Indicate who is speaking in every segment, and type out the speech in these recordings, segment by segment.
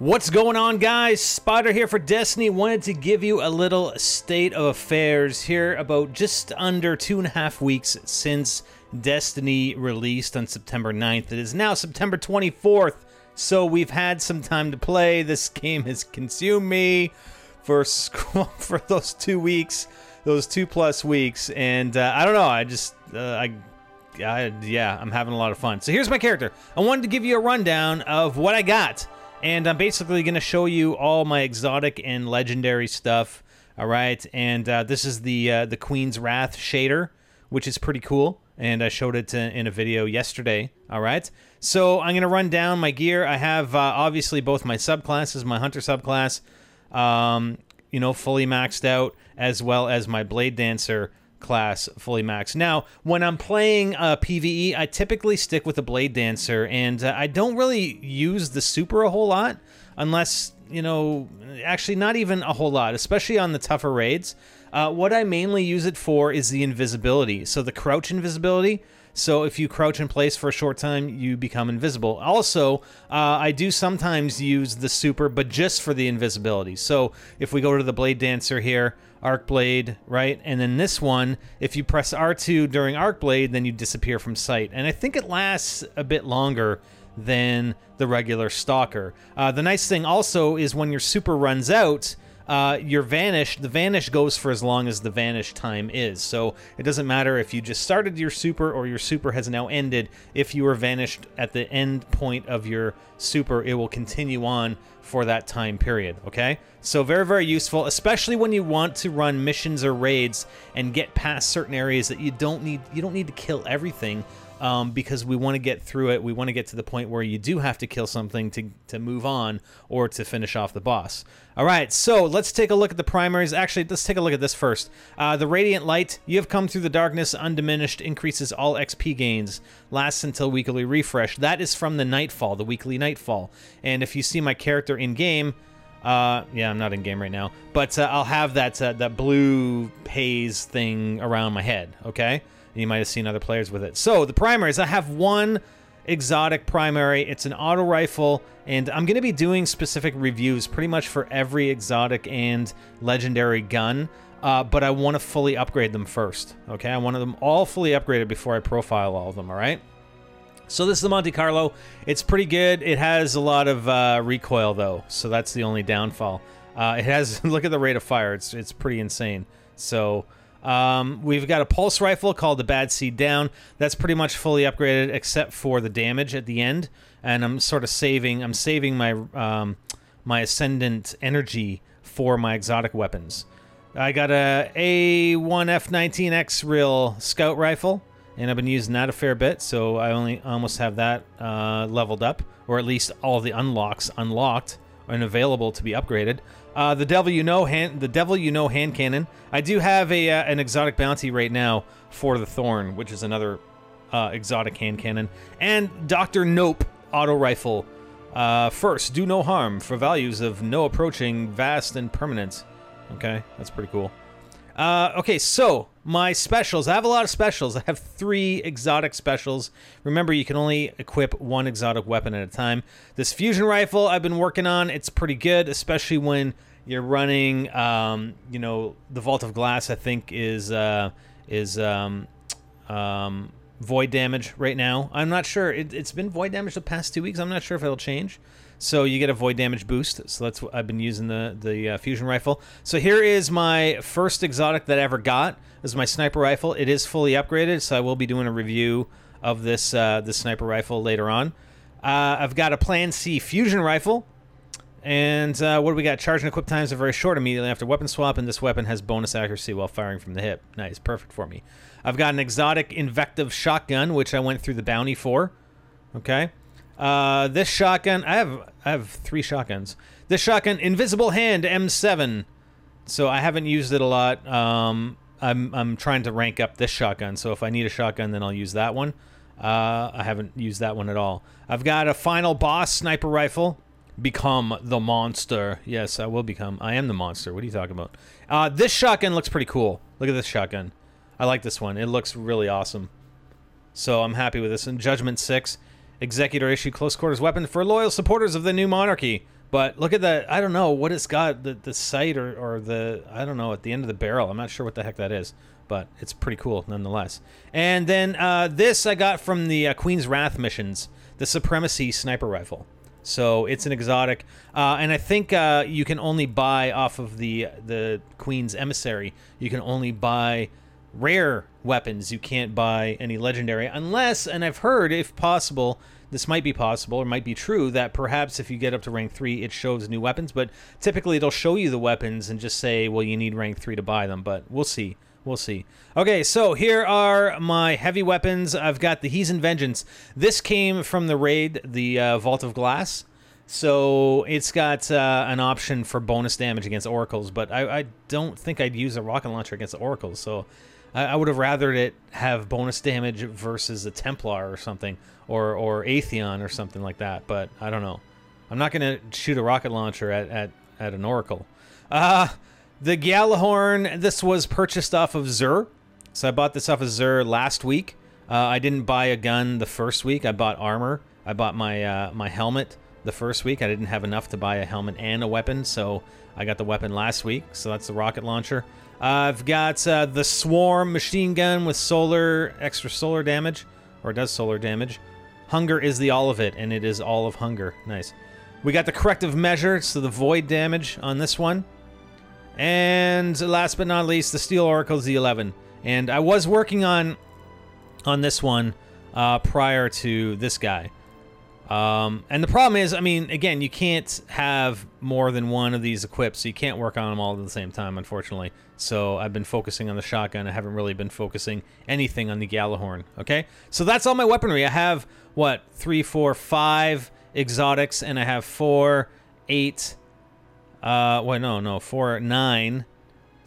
Speaker 1: What's going on, guys? Spider here for Destiny. Wanted to give you a little state of affairs here about just under 2.5 weeks since Destiny released on September 9th. It is now September 24th, so we've had some time to play. This game has consumed me for those 2 weeks, those 2+ weeks, and I don't know, yeah, I'm having a lot of fun. So here's my character. I wanted to give you a rundown of what I got. And I'm basically going to show you all my exotic and legendary stuff, all right? And this is the Queen's Wrath shader, which is pretty cool. And I showed it in a video yesterday, all right? So I'm going to run down my gear. I have, obviously, both my subclasses, my Hunter subclass, fully maxed out, as well as my Blade Dancer class fully maxed. Now, when I'm playing PvE, I typically stick with the Blade Dancer, and I don't really use the super a whole lot, unless, actually not even a whole lot, especially on the tougher raids. What I mainly use it for is the invisibility, so the crouch invisibility. So if you crouch in place for a short time, you become invisible. Also, I do sometimes use the super, but just for the invisibility. So if we go to the Blade Dancer here, Arc Blade, right? And then this one, if you press R2 during Arc Blade, then you disappear from sight. And I think it lasts a bit longer than the regular Stalker. The nice thing also is when your super runs out, the vanish goes for as long as the vanish time is. So it doesn't matter if you just started your super or your super has now ended. If you were vanished at the end point of your super, it will continue on for that time period, okay? So very, very useful, especially when you want to run missions or raids and get past certain areas that you don't need to kill everything. Because we want to get through it. We want to get to the point where you do have to kill something to move on or to finish off the boss. All right, so let's take a look at the primaries. Actually, let's take a look at this first. The Radiant Light, you have come through the darkness undiminished, increases all XP gains, lasts until weekly refresh. That is from the Nightfall, the weekly Nightfall. And if you see my character in-game, yeah, I'm not in-game right now, but I'll have that blue haze thing around my head, okay? You might have seen other players with it. So the primaries, I have one exotic primary. It's an auto rifle, and I'm going to be doing specific reviews pretty much for every exotic and legendary gun, but I want to fully upgrade them first. Okay, I want them all fully upgraded before I profile all of them, all right? So this is the Monte Carlo. It's pretty good. It has a lot of recoil, though, so that's the only downfall. It has, look at the rate of fire. It's pretty insane. So we've got a pulse rifle called the Bad Seed Down. That's pretty much fully upgraded except for the damage at the end. And I'm sort of saving my my Ascendant energy for my exotic weapons. I got a A1F19X Real Scout Rifle, and I've been using that a fair bit, so I almost have that leveled up, or at least all the unlocks unlocked and available to be upgraded. The Devil You Know hand cannon. I do have an exotic bounty right now for the Thorn, which is another exotic hand cannon, and Dr. Nope auto rifle. First, do no harm for values of no approaching, vast, and permanent. Okay, that's pretty cool. Okay, so my specials. I have a lot of specials. I have 3 exotic specials. Remember, you can only equip 1 exotic weapon at a time. This fusion rifle I've been working on. It's pretty good, especially when you're running, the Vault of Glass, I think, is void damage right now. I'm not sure. It's been void damage the past 2 weeks. I'm not sure if it'll change. So you get a void damage boost. So that's what I've been using the fusion rifle. So here is my first exotic that I ever got. This is my sniper rifle. It is fully upgraded, so I will be doing a review of this sniper rifle later on. I've got a Plan C fusion rifle. And what do we got? Charge and equip times are very short immediately after weapon swap, and this weapon has bonus accuracy while firing from the hip. Nice, perfect for me. I've got an exotic invective shotgun, which I went through the bounty for. Okay. This shotgun, I have 3 shotguns. This shotgun, Invisible Hand M7. So I haven't used it a lot. I'm trying to rank up this shotgun. So if I need a shotgun, then I'll use that one. I haven't used that one at all. I've got a Final Boss sniper rifle. Become the monster. Yes, I will become. I am the monster. What are you talking about? This shotgun looks pretty cool. Look at this shotgun. I like this one. It looks really awesome. So I'm happy with this. And Judgment 6. Executor issue close quarters weapon for loyal supporters of the new monarchy. But look at that. I don't know what it's got, the sight or the, I don't know, at the end of the barrel. I'm not sure what the heck that is, but it's pretty cool nonetheless. And then this I got from the Queen's Wrath missions, the Supremacy Sniper Rifle. So it's an exotic, and I think you can only buy off of the Queen's Emissary. You can only buy rare weapons. You can't buy any legendary unless, and I've heard, if possible, this might be possible or might be true, that perhaps if you get up to rank 3, it shows new weapons, but typically it'll show you the weapons and just say, well, you need rank 3 to buy them, but we'll see. We'll see. Okay, so here are my heavy weapons. I've got the Heathen Vengeance. This came from the raid, the Vault of Glass. So it's got an option for bonus damage against oracles, but I don't think I'd use a rocket launcher against the oracles, so I would have rathered it have bonus damage versus a Templar or something, or Atheon or something like that, but I don't know. I'm not going to shoot a rocket launcher at an oracle. The Gjallarhorn, this was purchased off of Xur. So I bought this off of Xur last week. I didn't buy a gun the first week. I bought armor. I bought my helmet the first week. I didn't have enough to buy a helmet and a weapon, so I got the weapon last week. So that's the rocket launcher. I've got the Swarm machine gun with extra solar damage, or it does solar damage. Hunger is the all of it, and it is all of hunger. Nice. We got the corrective measure, so the void damage on this one. And last but not least, the Steel Oracle Z11. And I was working on this one prior to this guy. And the problem is, I mean, again, you can't have more than one of these equipped, so you can't work on them all at the same time, unfortunately. So I've been focusing on the shotgun. I haven't really been focusing anything on the Gjallarhorn, okay? So that's all my weaponry. I have, what, 3, 4, 5 exotics, and I have 4, 8... 4, 9,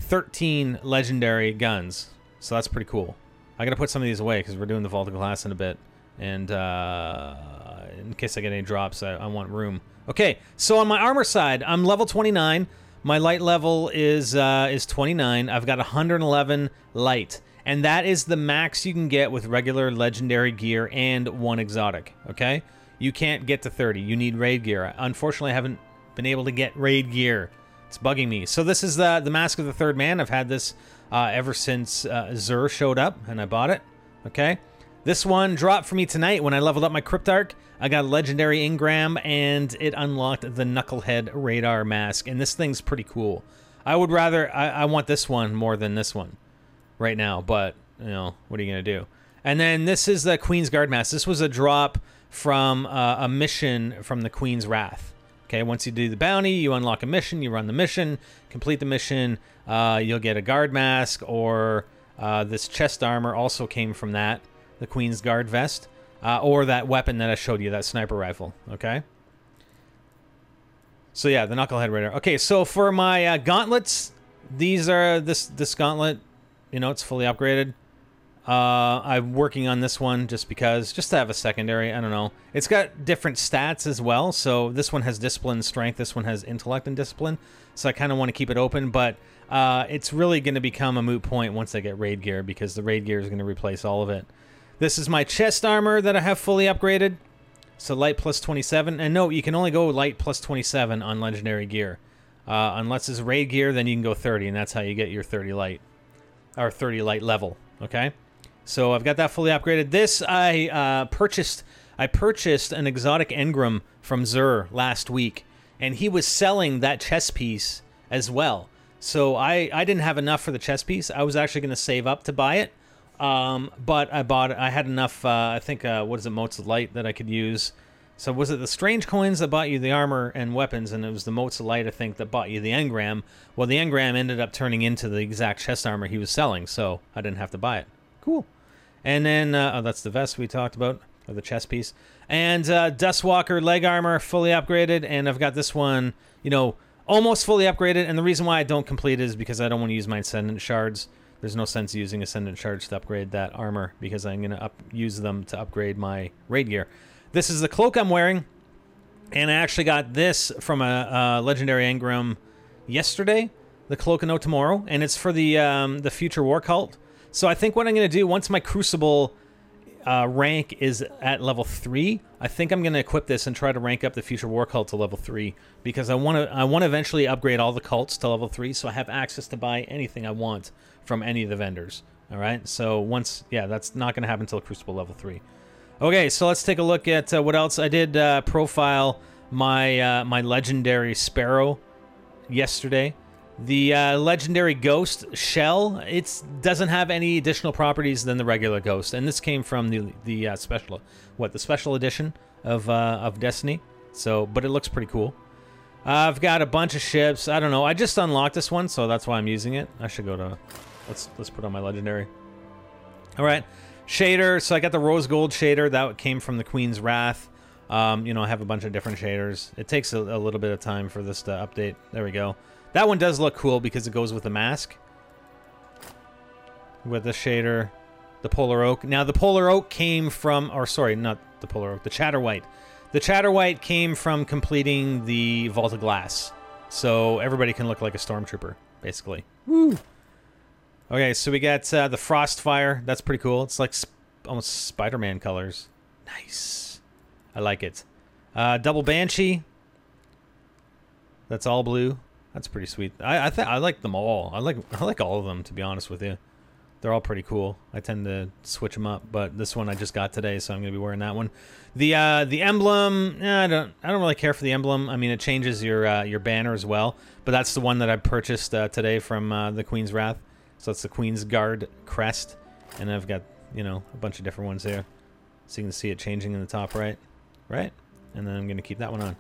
Speaker 1: 13 legendary guns. So that's pretty cool. I gotta put some of these away because we're doing the Vault of Glass in a bit. And in case I get any drops, I want room. Okay, so on my armor side, I'm level 29. My light level is 29. I've got 111 light. And that is the max you can get with regular legendary gear and 1 exotic, okay? You can't get to 30. You need raid gear. Unfortunately, I haven't been able to get raid gear. It's bugging me. So this is the Mask of the Third Man. I've had this ever since Xur showed up, and I bought it. Okay. This one dropped for me tonight when I leveled up my Cryptarch. I got a legendary Ingram, and it unlocked the Knucklehead Radar Mask, and this thing's pretty cool. I would rather... I want this one more than this one right now, but, you know, what are you going to do? And then this is the Queen's Guard Mask. This was a drop from a mission from the Queen's Wrath. Okay, once you do the bounty, you unlock a mission, you run the mission, complete the mission, you'll get a guard mask, or this chest armor also came from that, the Queen's Guard vest, or that weapon that I showed you, that sniper rifle, okay? So yeah, the Knucklehead Radar. Okay, so for my gauntlets, these are this gauntlet, you know, it's fully upgraded. I'm working on this one just to have a secondary. I don't know. It's got different stats as well. So this one has discipline and strength. This one has intellect and discipline. So I kind of want to keep it open, but it's really going to become a moot point once I get raid gear, because the raid gear is going to replace all of it. This is my chest armor that I have fully upgraded. So light plus 27. And no, you can only go light plus 27 on legendary gear. Unless it's raid gear, then you can go 30, and that's how you get your 30 light. Or 30 light level. Okay? So I've got that fully upgraded. This I purchased an exotic engram from Xur last week, and he was selling that chest piece as well. So I didn't have enough for the chest piece. I was actually going to save up to buy it, but I bought it. I had enough. I think what is it, Motes of Light that I could use. So was it the strange coins that bought you the armor and weapons, and it was the Motes of Light, I think, that bought you the engram? Well, the engram ended up turning into the exact chest armor he was selling, so I didn't have to buy it. Cool. And then, oh, that's the vest we talked about, or the chest piece. And Dustwalker leg armor, fully upgraded. And I've got this one, you know, almost fully upgraded. And the reason why I don't complete it is because I don't want to use my Ascendant Shards. There's no sense using Ascendant Shards to upgrade that armor, because I'm going to use them to upgrade my raid gear. This is the cloak I'm wearing. And I actually got this from a legendary engram yesterday, the Cloak of No Tomorrow. And it's for the Future War Cult. So I think what I'm going to do, once my Crucible rank is at level 3. I think I'm going to equip this and try to rank up the future war cult to level 3 because I want to eventually upgrade all the cults to level 3 so I have access to buy anything I want from any of the vendors. All right, so once, yeah, that's not going to happen until Crucible level 3. Okay, so let's take a look at what else. I did profile my my legendary Sparrow yesterday. The legendary Ghost shell, it doesn't have any additional properties than the regular Ghost, and this came from the special edition of Destiny. So, but it looks pretty cool. I've got a bunch of ships. I don't know. I just unlocked this one, so that's why I'm using it. I should go to let's put on my legendary. All right, shader. So I got the rose gold shader that came from the Queen's Wrath. You know, I have a bunch of different shaders. It takes a little bit of time for this to update. There we go. That one does look cool because it goes with the mask. With the shader, the Polar Oak. Now, the Polar Oak came from... Or, sorry, not the Polar Oak. The Chatterwhite. The Chatterwhite came from completing the Vault of Glass. So, everybody can look like a Stormtrooper, basically. Woo! Okay, so we got the Frostfire. That's pretty cool. It's like almost Spider-Man colors. Nice. I like it. Double Banshee. That's all blue. That's pretty sweet. I like them all. I like all of them, to be honest with you. They're all pretty cool. I tend to switch them up, but this one I just got today, so I'm gonna be wearing that one. The emblem, I don't really care for the emblem. I mean, it changes your banner as well, but that's the one that I purchased today from the Queen's Wrath. So it's the Queen's Guard crest, and I've got, you know, a bunch of different ones here, so you can see it changing in the top right, and then I'm gonna keep that one on.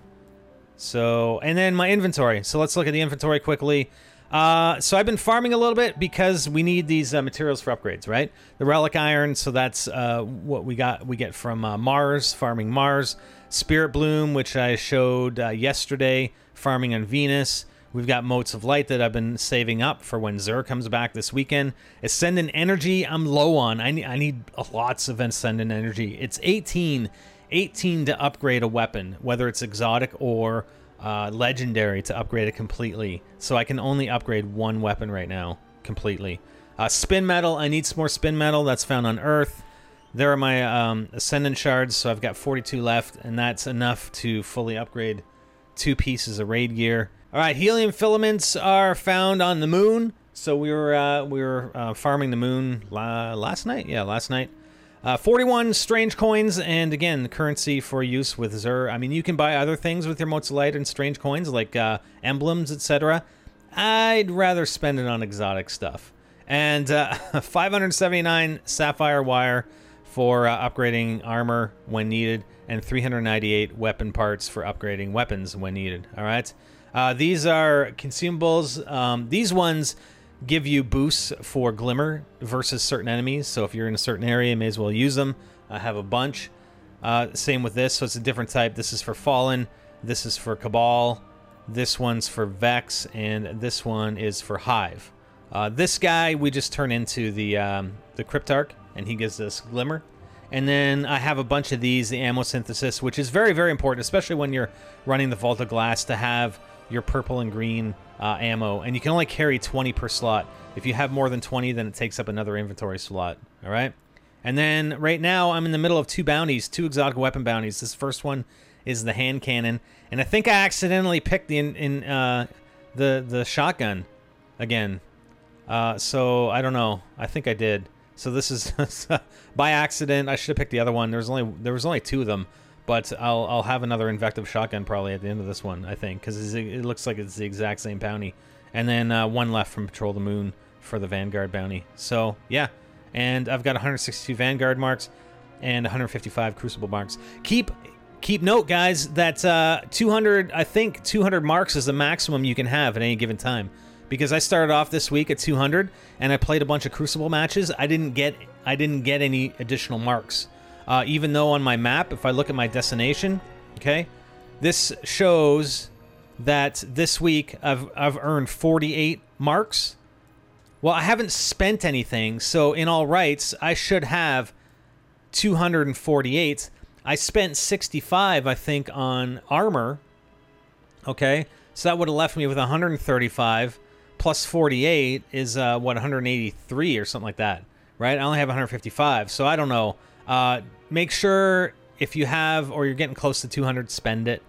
Speaker 1: So, and then my inventory. So let's look at the inventory quickly. So I've been farming a little bit because we need these materials for upgrades, right? The relic iron, so that's what we get from Mars, farming Mars. Spirit Bloom, which I showed yesterday, farming on Venus. We've got Motes of Light that I've been saving up for when Xur comes back this weekend. Ascendant Energy, I'm low on. I need lots of Ascendant Energy. It's 18 to upgrade a weapon, whether it's exotic or legendary, to upgrade it completely. So I can only upgrade one weapon right now completely. Spin metal, I need some more spin metal. That's found on Earth. There are my Ascendant shards, so I've got 42 left, and that's enough to fully upgrade 2 pieces of raid gear. All right, helium filaments are found on the moon. So we were farming the moon last night. Yeah, last night. 41 strange coins, and again, the currency for use with Xur. I mean, you can buy other things with your Motes of Light and strange coins, like emblems, etc. I'd rather spend it on exotic stuff. And 579 sapphire wire for upgrading armor when needed, and 398 weapon parts for upgrading weapons when needed. All right, these are consumables. These ones give you boosts for Glimmer versus certain enemies. So if you're in a certain area, you may as well use them. I have a bunch. Same with this. So it's a different type. This is for Fallen. This is for Cabal. This one's for Vex. And this one is for Hive. This guy we just turn into the Cryptarch, and he gives us Glimmer. And then I have a bunch of these, the Ammo Synthesis, which is very, very important, especially when you're running the Vault of Glass, to have your purple and green ammo, and you can only carry 20 per slot. If you have more than 20, then it takes up another inventory slot. All right, and then right now I'm in the middle of 2 bounties, 2 exotic weapon bounties. This first one is the hand cannon, and I think I accidentally picked the shotgun again. So I don't know. I think I did. So this is by accident. I should have picked the other one. There was only 2 of them. But I'll have another Invective Shotgun probably at the end of this one, I think, because it looks like it's the exact same bounty. And then 1 left from Patrol the Moon for the Vanguard bounty. So, yeah. And I've got 162 Vanguard marks and 155 Crucible marks. Keep note, guys, that 200, I think 200 marks is the maximum you can have at any given time. Because I started off this week at 200, and I played a bunch of Crucible matches. I didn't get any additional marks. Even though on my map, if I look at my destination, okay, this shows that this week I've earned 48 marks. Well, I haven't spent anything, so in all rights, I should have 248. I spent 65, I think, on armor. Okay, so that would have left me with 135 plus 48 is 183 or something like that, right? I only have 155, so I don't know. Make sure if you have, or you're getting close to 200, spend it,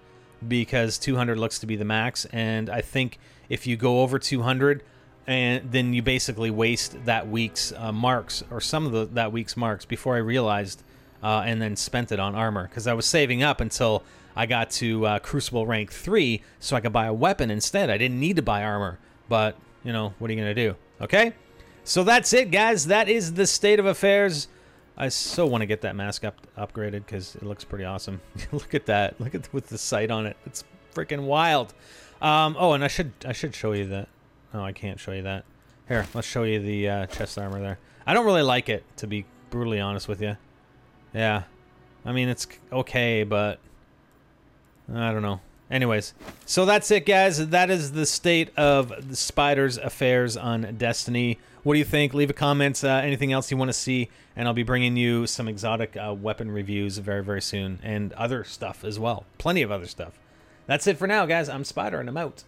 Speaker 1: because 200 looks to be the max. And I think if you go over 200, and then you basically waste that week's marks, or some of that week's marks, before I realized, and then spent it on armor, because I was saving up until I got to Crucible rank 3 so I could buy a weapon instead. I didn't need to buy armor, but, you know, what are you going to do? Okay? So that's it, guys. That is the state of affairs. I so want to get that mask upgraded because it looks pretty awesome. Look at that. Look at with the sight on it. It's freaking wild. Oh, and I should show you that. No, I can't show you that. Here, let's show you the chest armor there. I don't really like it, to be brutally honest with you. Yeah. I mean, it's okay, but I don't know. Anyways, so that's it, guys. That is the state of the Spider's affairs on Destiny. What do you think? Leave a comment. Anything else you want to see, and I'll be bringing you some exotic weapon reviews very, very soon, and other stuff as well. Plenty of other stuff. That's it for now, guys. I'm Spider, and I'm out.